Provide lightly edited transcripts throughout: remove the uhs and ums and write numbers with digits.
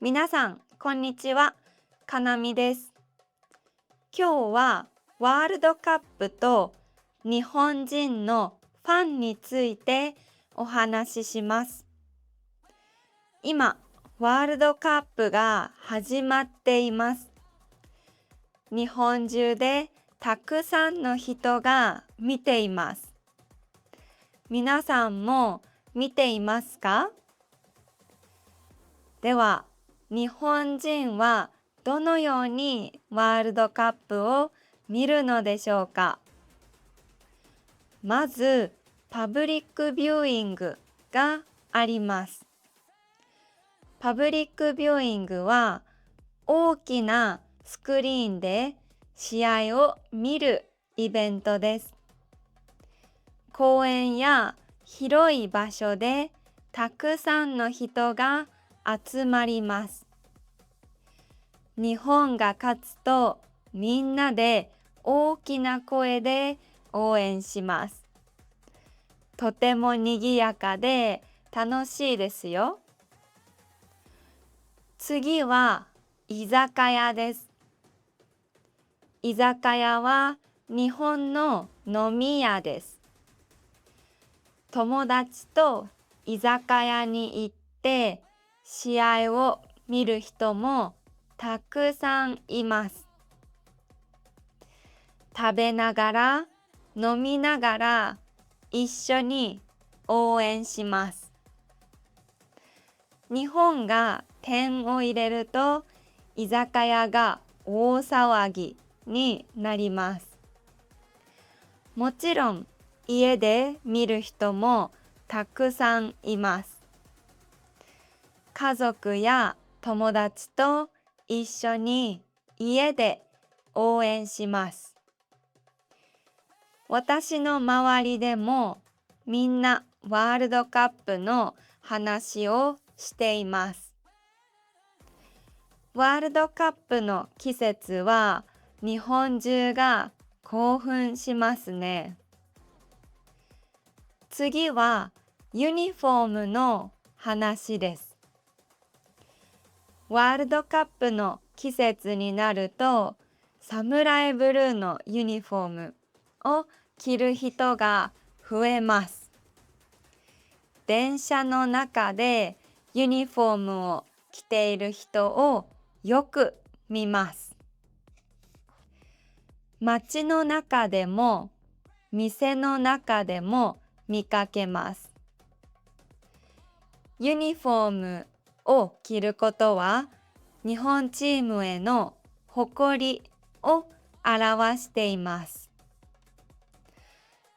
皆さん、こんにちは。かなみです。今日はワールドカップと日本人のファンについてお話しします。今、ワールドカップが始まっています。日本中でたくさんの人が見ています。皆さんも見ていますか？では、日本人はどのようにワールドカップを見るのでしょうか？まず、パブリックビューイングがあります。パブリックビューイングは大きなスクリーンで試合を見るイベントです。公園や広い場所でたくさんの人が集まります。日本が勝つとみんなで大きな声で応援します。とても賑やかで楽しいですよ。次は居酒屋です。居酒屋は日本の飲み屋です。友達と居酒屋に行って試合を見る人もたくさんいます。食べながら飲みながら一緒に応援します。日本が点を入れると居酒屋が大騒ぎになります。もちろん家で見る人もたくさんいます。家族や友達と一緒に家で応援します。私の周りでもみんなワールドカップの話をしています。ワールドカップの季節は日本中が興奮しますね。次はユニフォームの話です。ワールドカップの季節になるとサムライブルーのユニフォームを着る人が増えます。電車の中でユニフォームを着ている人をよく見ます。街の中でも店の中でも見かけます。ユニフォームを着ることは日本チームへの誇りを表しています。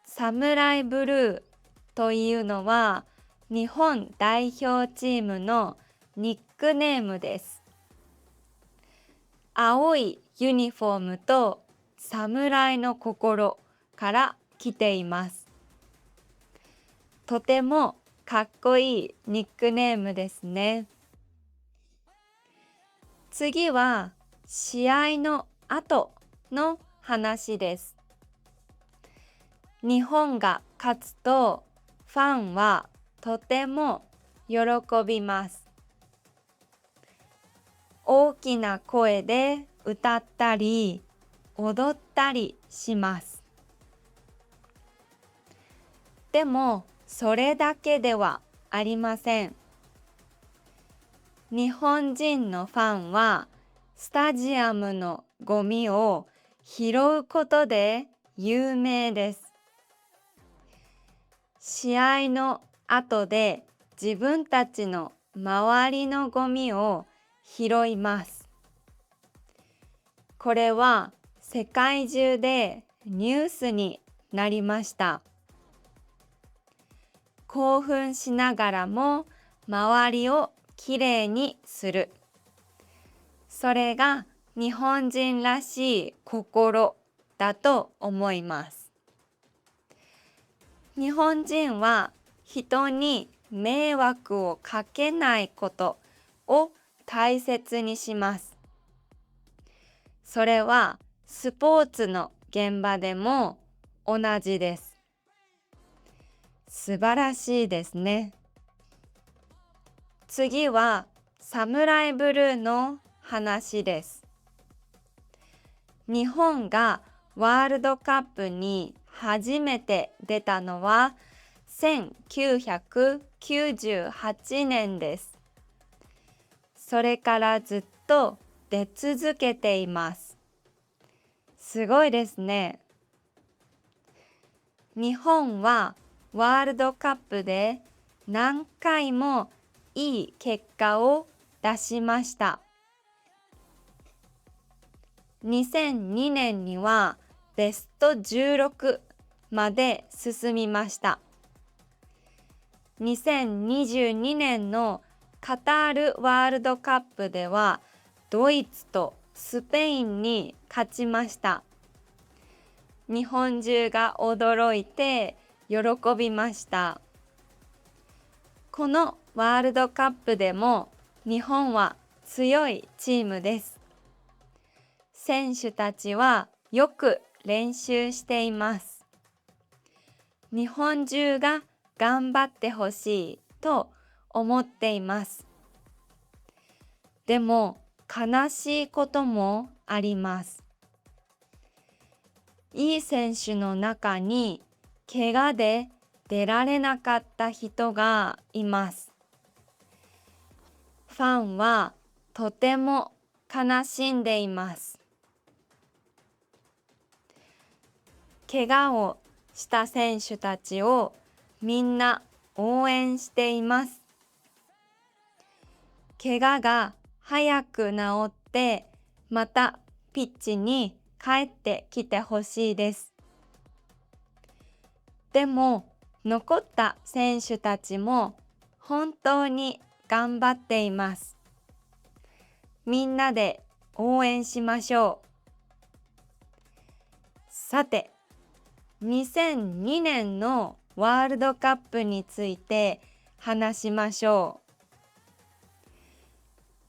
サムライブルーというのは日本代表チームのニックネームです。青いユニフォームと侍の心から来ています。とてもかっこいいニックネームですね。次は試合の後の話です。日本が勝つとファンはとても喜びます。大きな声で歌ったり踊ったりします。でもそれだけではありません。日本人のファンはスタジアムのゴミを拾うことで有名です。試合の後で自分たちの周りのゴミを拾います。これは世界中でニュースになりました。興奮しながらも周りをきれいにする。それが日本人らしい心だと思います。日本人は人に迷惑をかけないことを大切にします。それはスポーツの現場でも同じです。素晴らしいですね。次はサムライブルーの話です。日本がワールドカップに初めて出たのは1998年です。それからずっと出続けています。すごいですね。日本はワールドカップで何回もいい結果を出しました。2002年にはベスト16まで進みました。2022年のカタールワールドカップではドイツとスペインに勝ちました。日本中が驚いて喜びました。このワールドカップでも日本は強いチームです。選手たちはよく練習しています。日本中が頑張ってほしいと思っています。でも悲しいこともあります。いい選手の中に怪我で出られなかった人がいます。ファンはとても悲しんでいます。怪我をした選手たちをみんな応援しています。怪我が早く治ってまたピッチに帰ってきてほしいです。でも残った選手たちも本当に頑張っています。みんなで応援しましょう。さて、2002年のワールドカップについて話しましょ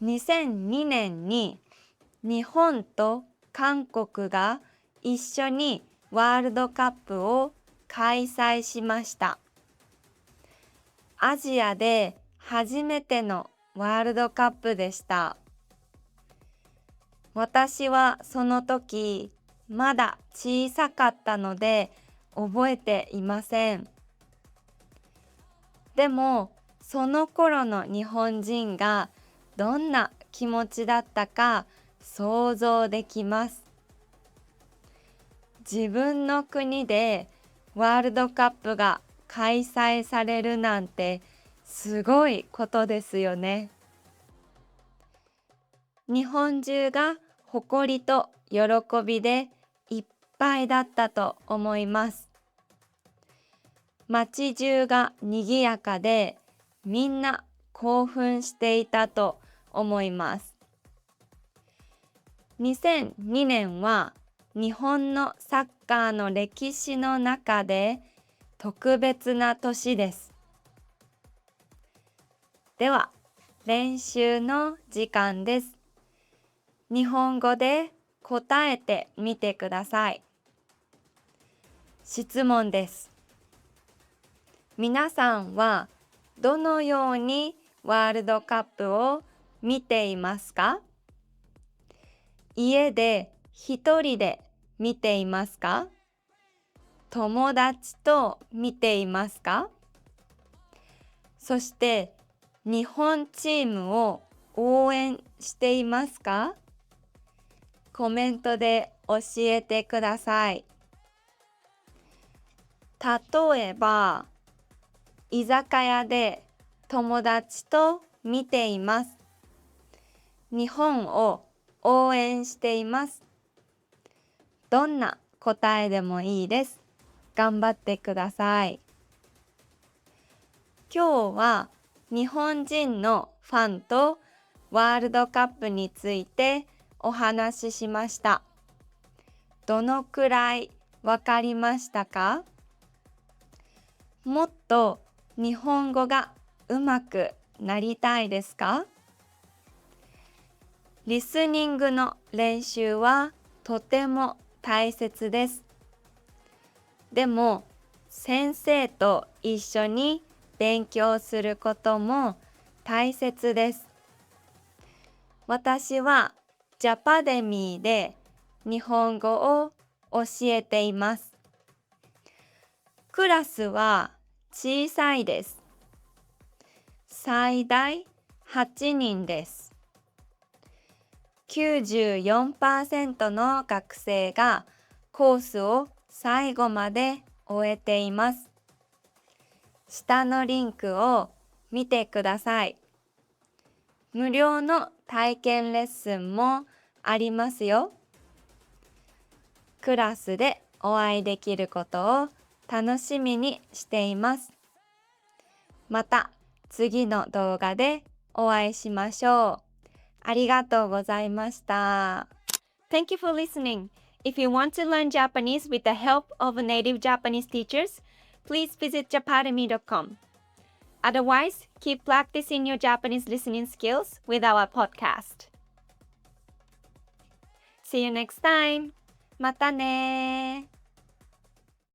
う。2002年に日本と韓国が一緒にワールドカップを開催しました。アジアで初めてのワールドカップでした。私はその時まだ小さかったので覚えていません。でもその頃の日本人がどんな気持ちだったか想像できます。自分の国でワールドカップが開催されるなんてすごいことですよね。日本中が誇りと喜びでいっぱいだったと思います。街中が賑やかでみんな興奮していたと思います。2002年は日本のサッカーの歴史の中で特別な年です。では、練習の時間です。日本語で答えてみてください。質問です。皆さんはどのようにワールドカップを見ていますか？家で一人で見ていますか？友達と見ていますか？そして日本チームを応援していますか？コメントで教えてください。例えば、居酒屋で友達と見ています。日本を応援しています。どんな答えでもいいです。頑張ってください。今日は日本人のファンとワールドカップについてお話ししました。どのくらいわかりましたか？もっと日本語がうまくなりたいですか？リスニングの練習はとても大切です。でも先生と一緒に勉強することも大切です。私はジャパデミーで日本語を教えています。クラスは小さいです。最大8人です。94% の学生がコースを最後まで終えています。下のリンクを見てください。無料の体験レッスンもありますよ。クラスでお会いできることを楽しみにしています。また次の動画でお会いしましょう。ありがとうございました。Thank you for listening. If you want to learn Japanese with the help of native Japanese teachers, please visit japademy.com. Otherwise, keep practicing your Japanese listening skills with our podcast. See you next time. またね